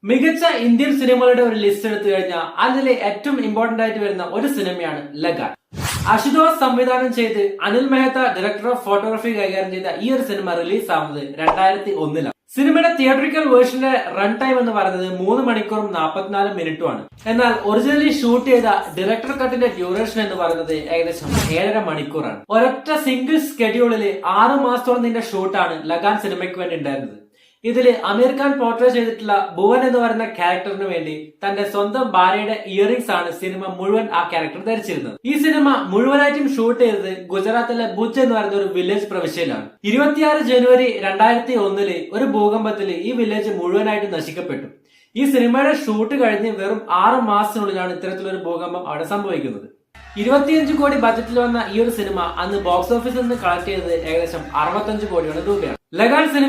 മികച്ച ഇന്ത്യൻ സിനിമകളുടെ ഒരു ലിസ്റ്റ് എടുത്തു കഴിഞ്ഞാൽ അതിലെ ഏറ്റവും ഇമ്പോർട്ടന്റ് ആയിട്ട് വരുന്ന ഒരു സിനിമയാണ് ലഗാൻ. അശുതോഷ് സംവിധാനം ചെയ്ത് Anil Mehta director of photography കൈകാര്യം ചെയ്ത ഈ ഒരു സിനിമ റിലീസ് ആവുന്നത് 2001 സിനിമയുടെ തിയേറ്ററിക്കൽ വേർഷന്റെ റൺ ടൈം എന്ന് പറയുന്നത് 3 മണിക്കൂറും 44 മിനിറ്റുമാണ്. എന്നാൽ ഒറിജിനലി ഷൂട്ട് ചെയ്ത ഡയറക്ടർ കട്ടിന്റെ ഡ്യൂറേഷൻ എന്ന് പറയുന്നത് ഏകദേശം 7.5 മണിക്കൂറാണ്. ഒരൊറ്റ സിംഗിൾ സ്കെഡ്യൂളിൽ 6 മാസത്തോളം നിന്റെ ഷൂട്ടാണ് ലഗാൻ സിനിമയ്ക്ക് വേണ്ടി ഉണ്ടായിരുന്നത്. ഇതില് അമീർ ഖാൻ പോർട്രേ ചെയ്തിട്ടുള്ള ഭുവൻ എന്ന് പറയുന്ന ക്യാരക്ടറിന് വേണ്ടി തന്റെ സ്വന്തം ഭാര്യയുടെ ഇയറിംഗ്സ് ആണ് സിനിമ മുഴുവൻ ആ ക്യാരക്ടർ ധരിച്ചിരുന്നത്. ഈ സിനിമ മുഴുവനായിട്ടും ഷൂട്ട് ചെയ്തത് ഗുജറാത്തിലെ ഭുജ് എന്ന് പറയുന്ന ഒരു വില്ലേജ് പ്രവിശ്യയിലാണ്. 26 ജനുവരി 2001 ഒരു ഭൂകമ്പത്തിൽ ഈ വില്ലേജ് മുഴുവനായിട്ട് നശിക്കപ്പെട്ടു. ഈ സിനിമയുടെ ഷൂട്ട് കഴിഞ്ഞ് വെറും 6 മാസത്തിനുള്ളിലാണ് ഇത്തരത്തിലൊരു ഭൂകമ്പം അവിടെ സംഭവിക്കുന്നത്. 25 കോടി ബജറ്റിൽ വന്ന ഈ ഒരു സിനിമ അന്ന് ബോക്സ് ഓഫീസിൽ നിന്ന് കളക്ട് ചെയ്തത് ഏകദേശം 65 കോടിയോളം രൂപയാണ്. ലഗാൻ